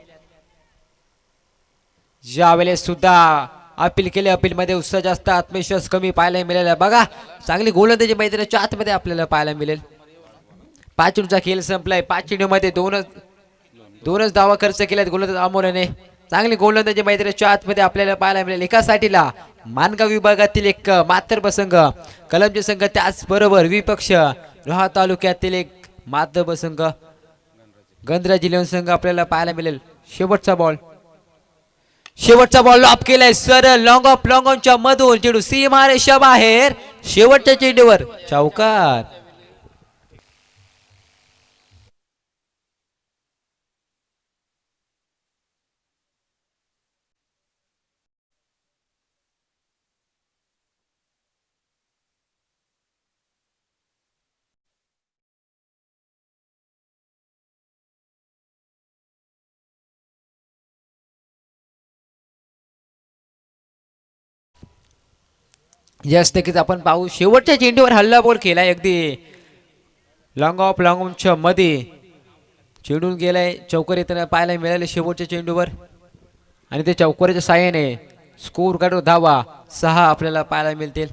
ज्या वेळेस सुद्धा अपील केले, अपील मध्ये उत्साह जास्त, आत्मविश्वास कमी पाहायला मिळाला. बघा चांगली गोलंदाजी मैदानाच्या आतमध्ये आपल्याला पाहायला मिळेल. 5 चेंडूचा खेळ संपलाय. 5 चेंडूमध्ये दोनच धावा खर्च केल्यात गोलंदाज अमोलने. चांगली गोलंदाजी मैदानाच्या आतमध्ये आपल्याला पाहायला मिळेल. एका साठीला मानगाव विभागातील एक मात्र प्रसंग कलमचे संघ, त्याचबरोबर विपक्ष रोहा तालुक्यातील एक मात्र प्रसंग गंधराज जिल्हा संघ आपल्याला पाहायला मिळेल. शेवटचा बॉल लॉप केलाय सरळ लॉंग ऑनच्या मधून चेंडू सीमारेषा बाहेर. शेवटच्या चेंडूवर चौकार. यस नक्कीच आपण पाहू. शेवटच्या चेंडूवर हल्ला बॉल केलाय. अगदी लॉंग ऑनच्या मध्ये चेंडून गेलाय. चौकार येताना पाहायला मिळाले शेवटच्या चेंडूवर आणि ते चौकाराच्या साहाय्याने स्कोर काढून धावा 6 आपल्याला पाहायला मिळतील.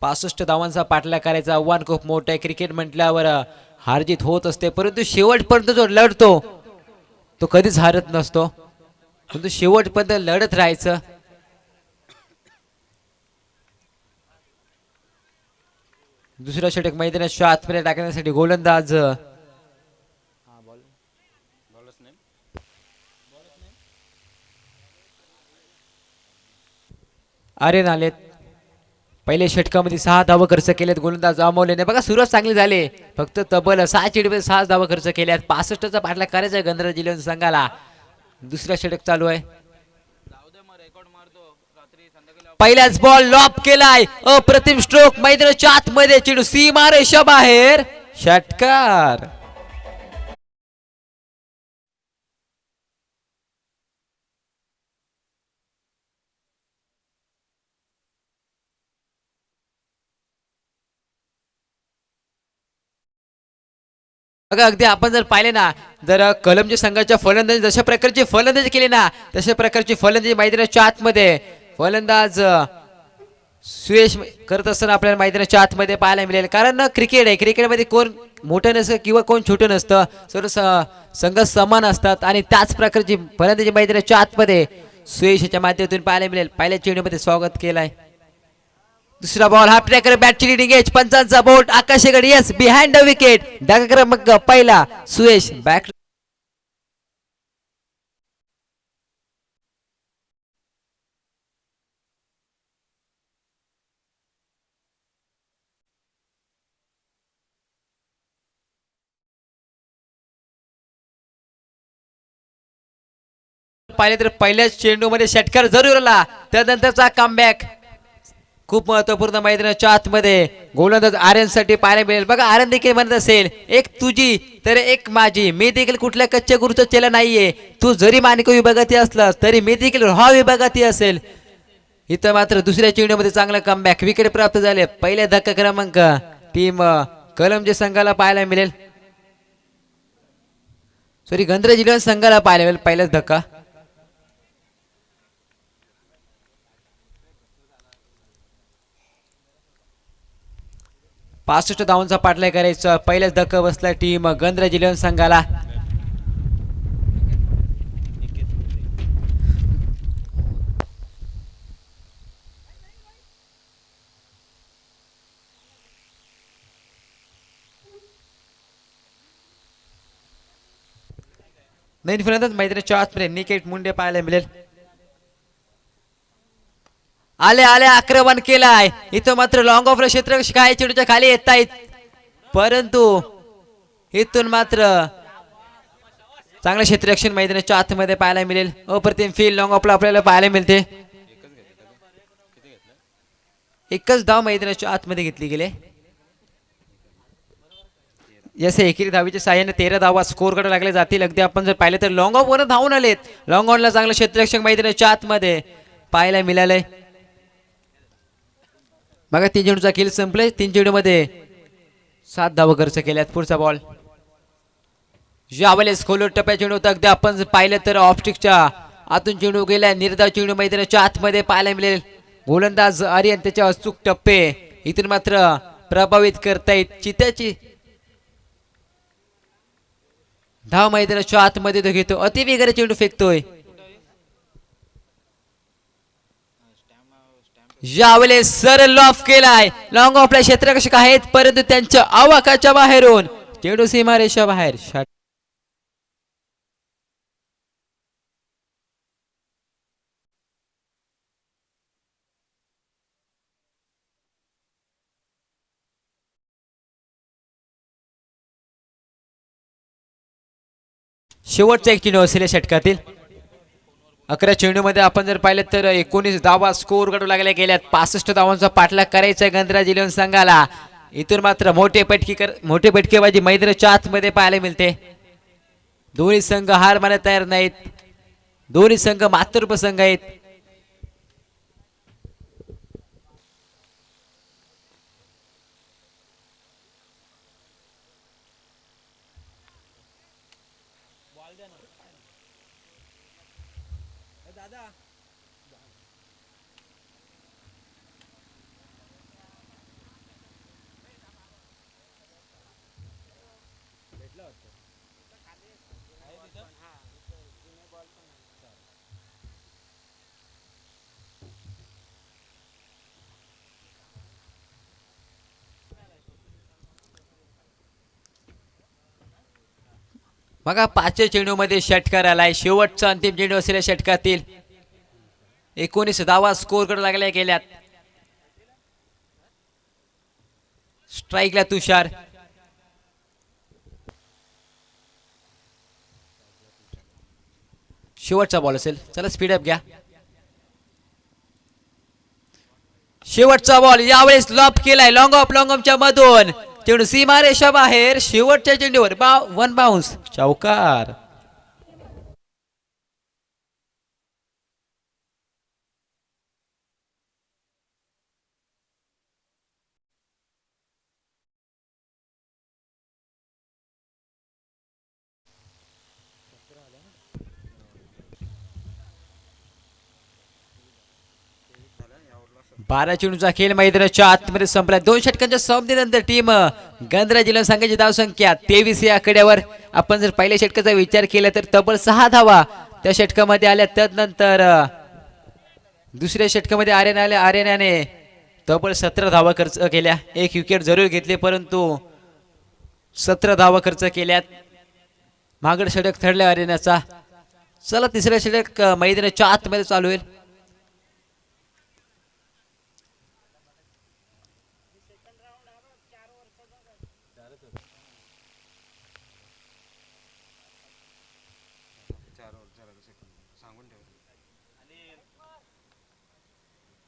65 धावांचा पाठलाग करायचा आव्हान खूप मोठं आहे. क्रिकेट म्हटल्यावर हारजीत होत असते, परंतु शेवटपर्यंत जो लढतो तो कधीच हारत नसतो. परंतु शेवटपर्यंत लढत राहायचं. दुसरा षटक मैदानाच्या आतमध्ये टाकण्यासाठी गोलंदाज आर्यन आलेत. पहिल्या षटकामध्ये 6 धावा खर्च केल्यात गोलंदाज अमोलने. बघा सुरुवात चांगली झाली. फक्त तब्बल 6 चेंडूमध्ये 6 धावा खर्च केल्यात. 65चा पाठलाग करायचा गंधराज जिल्हा संघाला. दुसरा षटक चालू आहे. पहिलाच बॉल लॉप केलाय. अप्रतिम स्ट्रोक मैदानाच्या आतमध्ये चेंडू सीमारेषा बाहेर. षटकार. बघा अगदी आपण जर पाहिले ना, जर कलमच्या संघाच्या फलंदाजी जशा प्रकारची फलंदाजी केली ना, तशा प्रकारची फलंदाजी मैदानाच्या आतमध्ये फलंदाज सुयश करत असताना आपल्याला मैदानाच्या आतमध्ये पाहायला मिळेल. कारण क्रिकेट आहे, क्रिकेटमध्ये कोण मोठं नसतं किंवा कोण छोटं नसतं, सर्व संघ समान असतात आणि त्याच प्रकारची फलंदाजी मैदानाच्या आतमध्ये सुयशच्या माध्यमातून पाहायला मिळेल. पहिल्या चेंडूमध्ये स्वागत केलाय. दुसरा बॉल हाफ ट्रॅकर बॅटची लिडिंग एज. पंचांचा बोट आकाशाकडे. Yes behind the wicket. धागा क्रमांक पहिला सुयश बॅक. पाहिले तर पहिल्याच चेंडूमध्ये षटकार जरूर आला. त्यानंतरचा कमबॅक खूप महत्वपूर्ण मैदानाच्या आतमध्ये गोलंदाज आर्यनसाठी पाहायला मिळेल. बघा आर्यन देखील म्हणत असेल, एक तुझी तर एक माझी. मी देखील कुठल्या कच्च्या गुरुचं केलं नाहीये. तू जरी मानिक विभागाती असलास तरी मी देखील हा विभागाती असेल. इथं मात्र दुसऱ्या चेंडूमध्ये चांगला कमबॅक. विकेट प्राप्त झाले. पहिल्या धक्का क्रमांक टीम कलमच्या संघाला पाहायला मिळेल. सॉरी गंधराज जिल्हा संघाला पाहायला मिळेल पहिलाच धक्का. पासष्ट धावांचा पाठलाग करायचा. पहिल्याच धक्का बसला टीम गंधराज जिल्हा संघाला. नवीन फलंदाज मैदानाच्या आतमध्ये निकेट मुंडे पाहायला मिळेल. आले आक्रमण केलाय. इथं मात्र लॉंग ऑफ क्षेत्र काय चेंडूच्या खाली येत आहेत, परंतु इथून मात्र चांगलं क्षेत्ररक्षण मैदानाच्या आतमध्ये पाहायला मिळेल. अप्रतिम फील्ड लॉंग ऑफला आपल्याला पाहायला मिळते. एकच धाव मैदानाच्या आतमध्ये घेतली गेले. जसे एकेरी धावीच्या साह्याने 13 धावा स्कोर कडे लागले जातील. अगदी आपण जर पाहिलं तर लॉंग ऑफ वर धावून आलेत. लॉंग ऑनला चांगलं क्षेत्ररक्षक मैदानाच्या आतमध्ये पाहायला मिळालंय. बघा 3 चेंडूचा खेळ संपलाय. 3 चेंडूमध्ये 7 धावा खर्च केल्यात. पुढचा बॉल ज्यावेळेस खोलवर टप्प्या चेंडू होता अगदी आपण पाहिलं तर ऑप्टिकच्या आतून चेंडू गेला. निर्धाव चेंडू मैदानाच्या आतमध्ये पाहायला मिळेल. गोलंदाज आर्यन त्याच्या अचूक टप्पे इथून मात्र प्रभावित करतायत. चित्याची धाव मैदानाच्या आतमध्ये तो घेतो. अतिवेगाने चेंडू फेकतोय. यावेळेस सरळ लॉफ केलाय. लॉंग ऑफला क्षेत्ररक्षक आहेत परंतु त्यांच्या आवाकाच्या बाहेरून चेंडू सीमारेषा बाहेर. शेवटचा एक चेंडू असेल या षटकातील. 11 चेंडूमध्ये आपण जर पाहिलं तर 19 धावा स्कोर कडू लागल्या गेल्यात. 65 धावांचा पाठलाग करायचा आहे गंधराज इलेव्हन संघाला. इथून मात्र मोठे फटकेबाजी मैदानाच्या आतमध्ये पाहायला मिळते. दोन्ही संघ हार मानत तयार नाहीत. दोन्ही संघ मातृप संघ आहेत. बघा 5 चेंडूमध्ये षटकार आलाय. शेवटचा अंतिम चेंडू असेल या षटकातील. 19 धावा स्कोर कडू लागल्या गेल्यात. स्ट्राईकला तुषार. शेवटचा बॉल असेल. चला स्पीडअप घ्या. शेवटचा बॉल यावेळेस लॉप केलाय. लॉंग ऑफच्या मधून चेंडू सीमारेषा बाहेर. शेवटच्या चेंडूवर 1 बाउन्स चौकार. बारा चेंडूचा खेळ मैदानाच्या आतमध्ये संपला. 2 षटकांच्या संपलेनंतर टीम गंधराज इलेव्हन संघाची धाव संख्या 23 या आकड्यावर. आपण जर पहिल्या षटकाचा विचार केला तर तब्बल 6 धावा त्या षटकामध्ये आल्या. त्यानंतर दुसऱ्या षटकामध्ये आर्यनाने तब्बल 17 धावा खर्च केल्या. 1 विकेट जरूर घेतले परंतु 17 धावा खर्च केल्यात. मागड षटक ठरल्या आर्यनाचा. चला तिसऱ्या षटक मैदानाच्या आतमध्ये चालू होईल.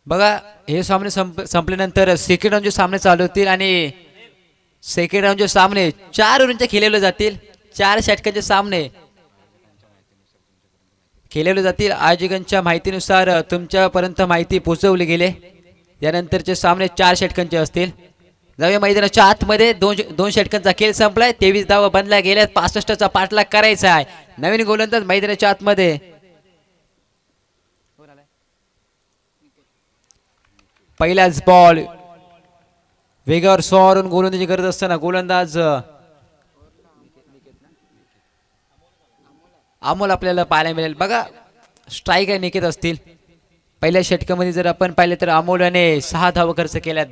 बघा हे सामने संपल्यानंतर सेकंड राऊंडचे सामने चालू होतील आणि सेकंड राऊंडचे सामने 4 ओव्हरचे खेळवले जातील. 4 षटकांचे सामने खेळवले जातील. आयोजकांच्या माहितीनुसार तुमच्यापर्यंत माहिती पोहोचवली गेली. यानंतरचे सामने 4 षटकांचे असतील. जाऊया मैदानाच्या आतमध्ये. 2 षटकांचा खेळ संपलाय. 23 धावा बनल्या गेल्यात. 65चा पाठलाग करायचा आहे. नवीन गोलंदाज मैदानाच्या आतमध्ये. पहिलाच बॉल वेगावर सॉरून गोलंदाजी करत असताना गोलंदाज अमोल आपल्याला पाहायला मिळेल. बघा स्ट्राईक आहे निकेत असतील. पहिल्या षटकामध्ये जर आपण पाहिलं तर अमोलने 6 धावा खर्च केल्यात.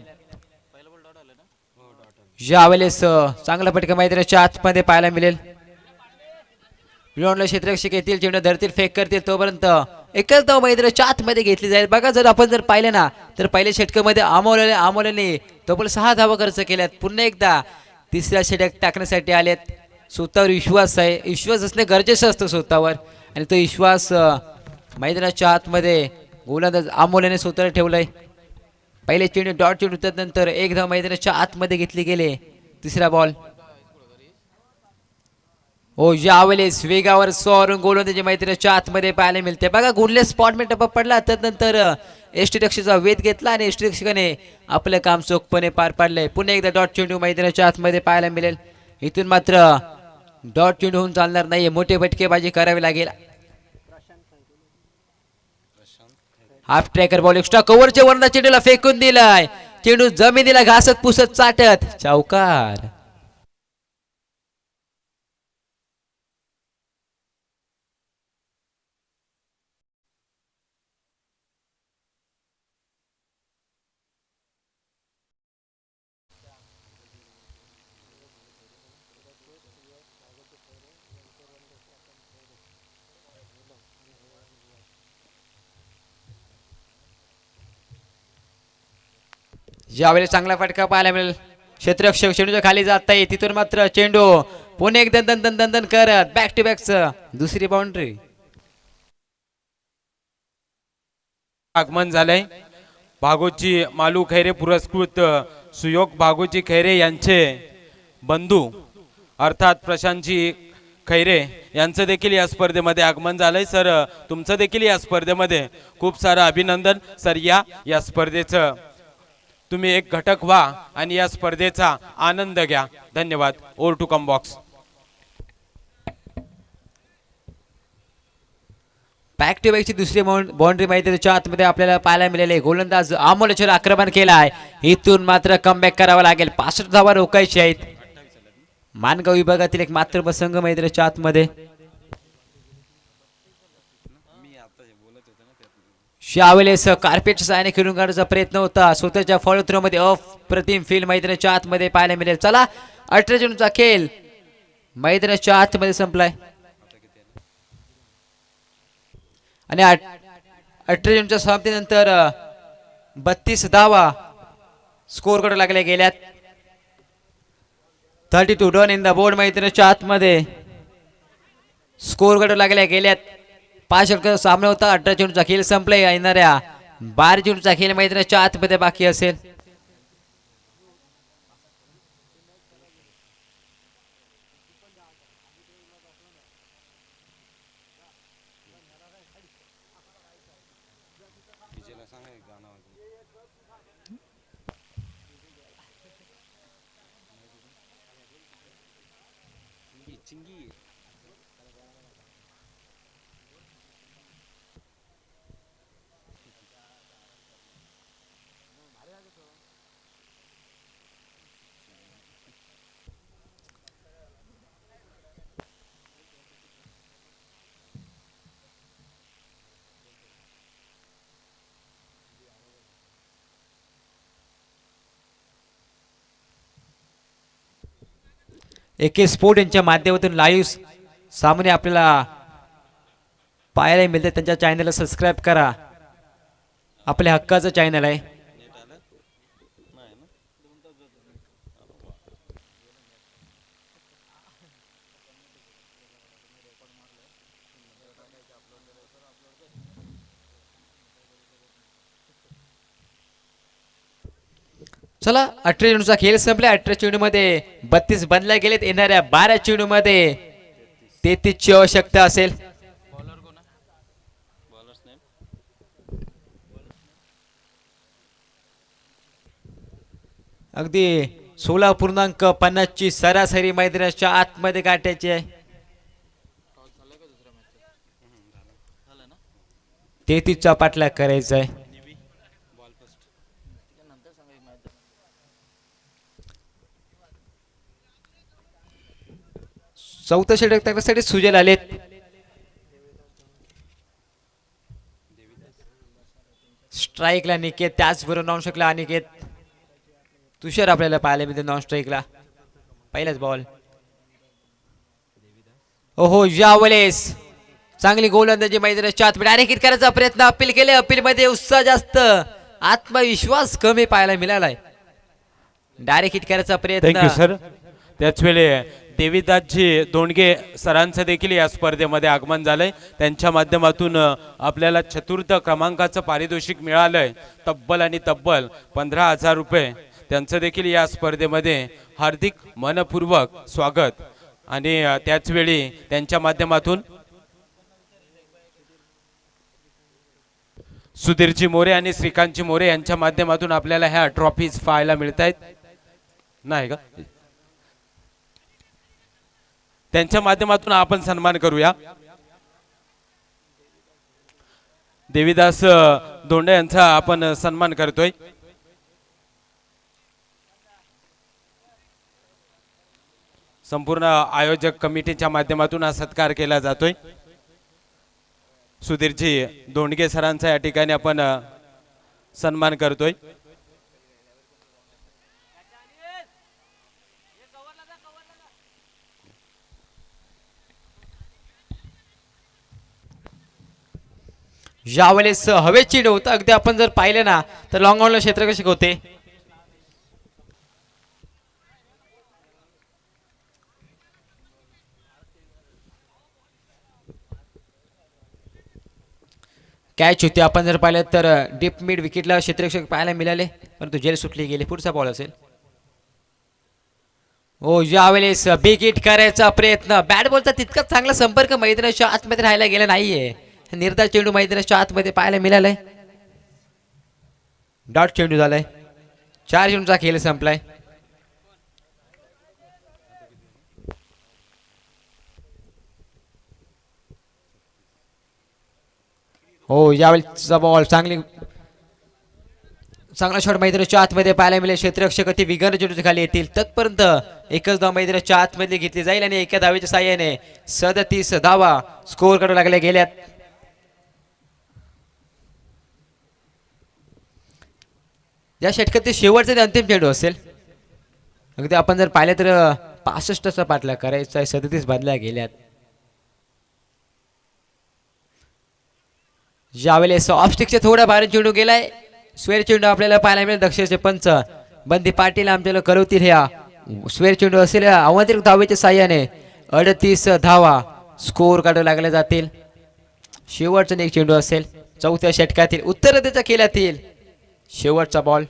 यावेळेस चांगला फटका मैदानाच्या आतमध्ये पाहायला मिळेल. ग्राउंडला क्षेत्ररक्षक येतील. चेंडू धरतील फेक करतील तोपर्यंत एकच धाव मैदानाच्या आतमध्ये घेतली जाईल. बघा जर आपण जर पाहिलं ना तर पहिल्या षटकामध्ये अमोलने तब्बल 6 धावा खर्च केल्यात. पुन्हा एकदा तिसऱ्या षटक टाकण्यासाठी आलेत. स्वतःवर विश्वास आहे. विश्वास असणे गरजेचं असतं स्वतःवर आणि तो विश्वास मैदानाच्या आतमध्ये गोलंदाज अमोलने स्वतःला ठेवलाय. पहिले चेंडू डॉट चेंडू त्यानंतर 1 धाव मैदानाच्या आतमध्ये घेतली गेले. तिसरा बॉल ओ यावेळेस वेगावर सोरून गोलंदाजी मैदानाच्या आतमध्ये पाहायला मिळते बघा. गुडले स्पॉट मध्ये टप्पा पडला त्यानंतर एसटी रक्षकाचा वेध घेतला आणि एसटी रक्षकाने आपलं काम चोखपणे पार पाडलंय. पुन्हा एकदा डॉट चेंडू मैदानाच्या आतमध्ये पाहायला मिळेल. इथून मात्र डॉट चेंडू होऊन चालणार नाहीये, मोठे फटकेबाजी करावी लागेल. हाफ ट्रॅकर बॉल एक्स्ट्रा कव्हरच्या वरना चेंडूला फेकून दिलाय. चेंडू जमिनीला घासत पुसत चाटत चौकार. यावेळी चांगला फटका पाहायला मिळेल. क्षेत्ररक्षक चेंडूच्या खाली जात आहे. तिथून मात्र चेंडू पुणे एक दन दन दन दन करत बॅक टू बॅक दुसरी बाउंड्री. आगमन झालंय. भागोजी मालू खैरे पुरस्कृत सुयोग भागोजी खैरे यांचे बंधू अर्थात प्रशांतजी खैरे यांचं देखील या स्पर्धेमध्ये आगमन झालंय. सर तुमचं देखील या स्पर्धेमध्ये खूप सारं अभिनंदन. सर या स्पर्धेचं तुम्ही एक घटक व्हा आणि या स्पर्धेचा आनंद घ्या. धन्यवाद. Over to come box. Back to बॅकची दुसरी बाउंड्री मैदानाच्या आतमध्ये आपल्याला पाहायला मिळाले. गोलंदाज अमोल आक्रमण केलाय. इथून मात्र कमबॅक करावा लागेल. 65 धावा रोखायची आहेत. मानगाव विभागातील एक मात्र संघ मैदानाच्या आतमध्ये. यावेळेस कार्पेटच्या साहाय्याने खेळून काढण्याचा प्रयत्न होता. स्वतःच्या फॉलो थ्रो मध्ये अप्रतिम फील्ड मैदानाच्या आतमध्ये पाहायला मिळेल. चला 18 चेंडूचा खेळ मैदानाच्या आतमध्ये संपलाय आणि 18 चेंडूच्या समाप्तीनंतर 32 धावा स्कोर कडे लागल्या गेल्यात. 32 रन इन द बोर्ड मैदानाच्या आतमध्ये स्कोर कडे लागल्या गेल्यात. 5 षटकांचा सामना होता. 18 चेंडूचा खेळ संपलाय. येणाऱ्या 12 चेंडूचा खेळ मैदानाच्या आतमध्ये बाकी असेल. एके स्पोर्ट यांच्या माध्यमातून लाईव्ह सामने आपल्याला पाहायला मिळते. त्यांच्या चॅनलला सबस्क्राईब करा. आपल्या हक्काचं चॅनल आहे. चला 18 चेंडूचा खेळ संपला. 18 चेंडू मध्ये 32 बनल्या गेलेत. येणाऱ्या 12 चेंडू मध्ये 33 ची आवश्यकता असेल. अगदी 16.50 ची सरासरी मैदानाच्या आतमध्ये गाठायची आहे. 33 चा पाठलाग करायचा आहे. चौथा षटक त्यासाठी सुजल आलेत. स्ट्राईकला निकेत, त्याचबरोबर नॉन स्ट्राईकला अनिकेत. तुषार आपल्याला पाहायला मिळते नॉन स्ट्राईकला. पहिलाच बॉल. ओहो यावेळेस चांगली गोलंदाजी मैदानाच्या आतमध्ये अनिकेत करायचा प्रयत्न. अपील केले. अपील मध्ये उत्साह जास्त, आत्मविश्वास कमी पाहायला मिळालाय. डायरेक्ट हिट करायचा प्रयत्न. Thank you sir. त्याच वेळी देवीदासजी दोंडगे सरांचं देखील या स्पर्धेमध्ये आगमन झालंय. त्यांच्या माध्यमातून आपल्याला चतुर्थ क्रमांकाचं पारितोषिक मिळालंय. तब्बल 15,000 रुपये. त्यांचं देखील या स्पर्धेमध्ये हार्दिक मनपूर्वक स्वागत. आणि त्याच वेळी त्यांच्या माध्यमातून सुधीरजी मोरे आणि श्रीकांतजी मोरे यांच्या माध्यमातून आपल्याला ह्या ट्रॉफीज पाहायला मिळत आहेत नाही का त्यांच्या माध्यमातून आपण सन्मान करूया देवीदास धोंडे यांचा आपण सन्मान करतोय संपूर्ण आयोजक कमिटीच्या माध्यमातून हा सत्कार केला जातोय सुधीरजी दोंडगे सरांचा या ठिकाणी आपण सन्मान करतोय यावेळेस हवेची नव्हतं अगदी आपण जर पाहिलं ना तर लॉंग ऑनला क्षेत्र कसे होते कॅच होती आपण जर पाहिलं तर डीप मिड विकेटला क्षेत्ररक्षक पाहायला मिळाले परंतु जेल सुटली गेली पुढचा बॉल असेल हो यावेळेस बिग हिट करायचा प्रयत्न बॅट बॉलचा तितकाच चांगला संपर्क मैदानाच्या आतमध्ये राहायला गेला नाहीये निर्धार चेंडू मैदानाच्या आतमध्ये पाहायला मिळालाय डॉट चेंडू झालाय 4 चेंडूचा खेळ संपलाय हो यावेळेचा बॉल चांगला शॉट मैदानाच्या आतमध्ये पाहायला मिळेल क्षेत्ररक्षक अति विगर चेंडूच्या खाली येतील तत्पर्यंत एकच धाव मैदानाच्या आतमध्ये घेतली जाईल आणि एका धावेच्या साहाय्याने 37 धावा स्कोअर काढू लागल्या गेल्यात या षटकातील शेवटचा ते अंतिम चेंडू असेल अगदी आपण जर पाहिलं तर 65चा पाठला करायचा आहे 37 बदल्या गेल्यात यावेळेस ऑफस्टिकच्या थोडा बाहेर चेंडू गेलाय स्वेर चेंडू आपल्याला पाहायला मिळेल दक्षिणचे पंच बंदी पाटील आमच्याला करवतील ह्या स्वेर चेंडू असेल अवंतिक धावेच्या साह्याने 38 धावा स्कोअर काढू लागले जातील शेवटचा एक चेंडू असेल चौथ्या षटकातील उत्तरार्धाच्या खेळातील शेवटचा बॉल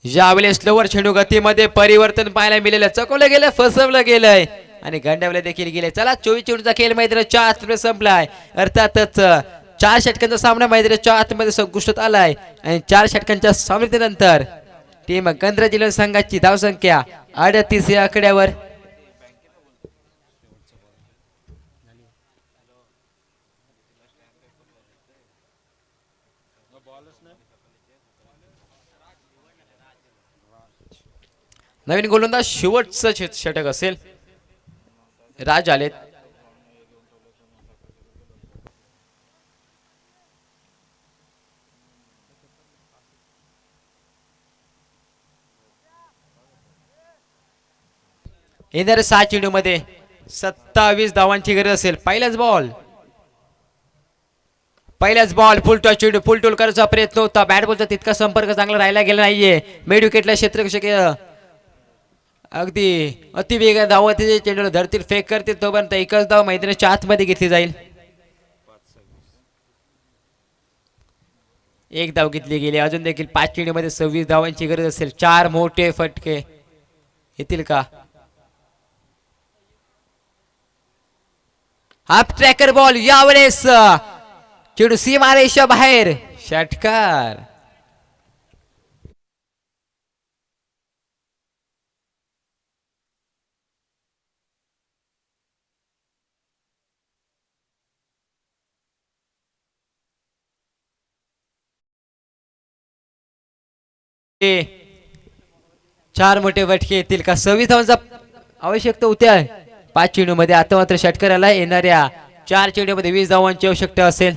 यावेळेस स्लोवर चेंडू गतीमध्ये परिवर्तन पाहायला मिळेलं चकवलं गेलं फसवलं गेलंय आणि गंडावले देखील गेले चला 24 चेंडूचा खेळ मैदानाच्या आतमध्ये संपलाय अर्थातच 4 षटकांचा सामना मैदानाच्या आतमध्ये संकुष्टात आलाय आणि 4 षटकांच्या सामन्यानंतर टीम गंधरा जिल्हा संघाची धावसंख्या 38 या आकड्यावर नवीन गोलंदाज शेवटचं षटक असेल राज आलेत येणाऱ्या 6 चेंडू मध्ये 27 धावांची गरज असेल पहिलाच बॉल फुल टॉस चेंडू फुल टोल करायचा प्रयत्न होता बॅट बॉलचा तितका संपर्क चांगला राहिला गेला नाहीये मिड विकेटला क्षेत्ररक्षक अगदी अतिवेगाने धावत चेंडूला धरतील फेक करतील तोपर्यंत एकच धाव मैदानाच्या आतमध्ये घेतली जाईल एक धाव घेतली गेली अजून देखील 5 चेंडूमध्ये 26 धावांची गरज असेल 4 मोठे फटके येतील का हाफ ट्रॅकर बॉल यावेळेस चेंडू सीमारेषा बाहेर षटकार चार मोठे फटके येतील का 26 धावांचा आवश्यकता होत्या 5 चेंडू मध्ये आता मात्र षटकाराला येणाऱ्या 4 चेंडू मध्ये 20 धावांची आवश्यकता असेल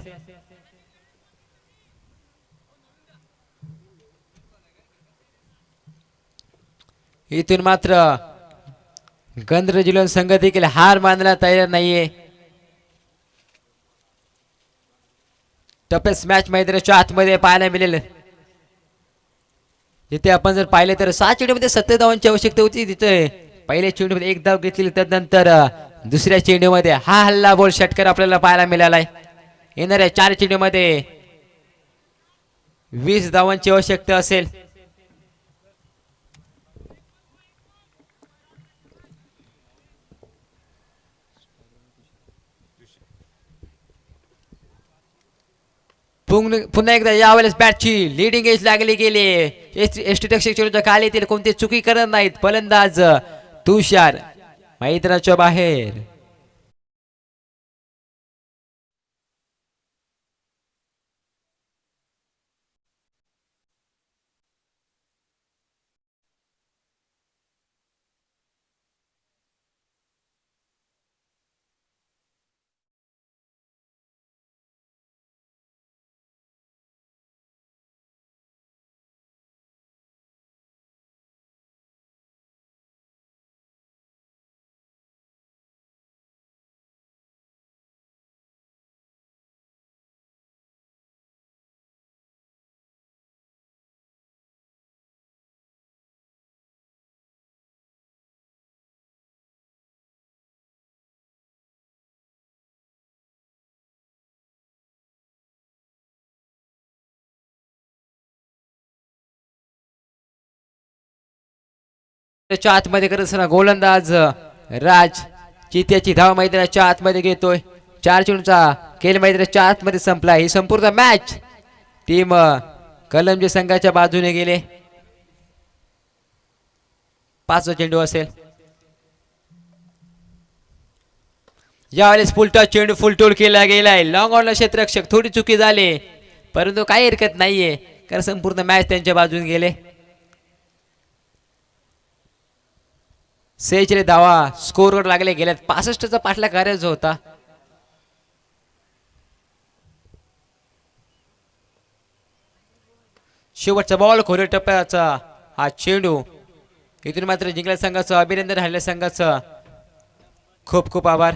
इथून मात्र गंधर्व जिल्हा संघ देखील हार मानला तयार नाहीये टफेस्ट मॅच मैदानाच्या आतमध्ये पाहायला मिळेल जिथे आपण जर पाहिले तर 6 चेंडूमध्ये 70 धावांची आवश्यकता होती तिथे पहिल्या चेंडूमध्ये 1 धाव घेतली त्यानंतर दुसऱ्या चेंडूमध्ये हा हल्ला बॉल षटकार आपल्याला पाहायला मिळालाय येणाऱ्या 4 चेंडूमध्ये 20 धावांची आवश्यकता असेल पुन्हा एकदा यावेळेस बॅटची लिडिंग एज लागली गेली. यष्टीरक्षक चेंडूच्या खालीतील कोणती चुकी करत नाहीत. फलंदाज तुषार मैदानाच्या बाहेर. च्या आतमध्ये करत असताना गोलंदाज राज चित्याची धाव मैदानाच्या आतमध्ये घेतोय. 4 चेंडूचा खेळ मैदानाच्या आतमध्ये संपला. ही संपूर्ण मॅच टीम कलमजी संघाच्या बाजूने गेले. 5 चेंडू असेल. यावेळेस फुलटॉस चेंडू फुलटोल केला गेलाय. लॉंग ऑनला क्षेत्ररक्षक थोडी चुकी झाली परंतु काही हरकत नाहीये कारण संपूर्ण मॅच त्यांच्या बाजूने गेले. 46 धावा स्कोरवर लागले गेल्यात. 65चा पाठला करायचा होता. शेवटचा बॉल खोरे टप्प्याचा हा चेंडू. इथून मात्र जिंकल्या संघाचं अभिनंदन. हरल्या संघाचं खूप खूप आभार.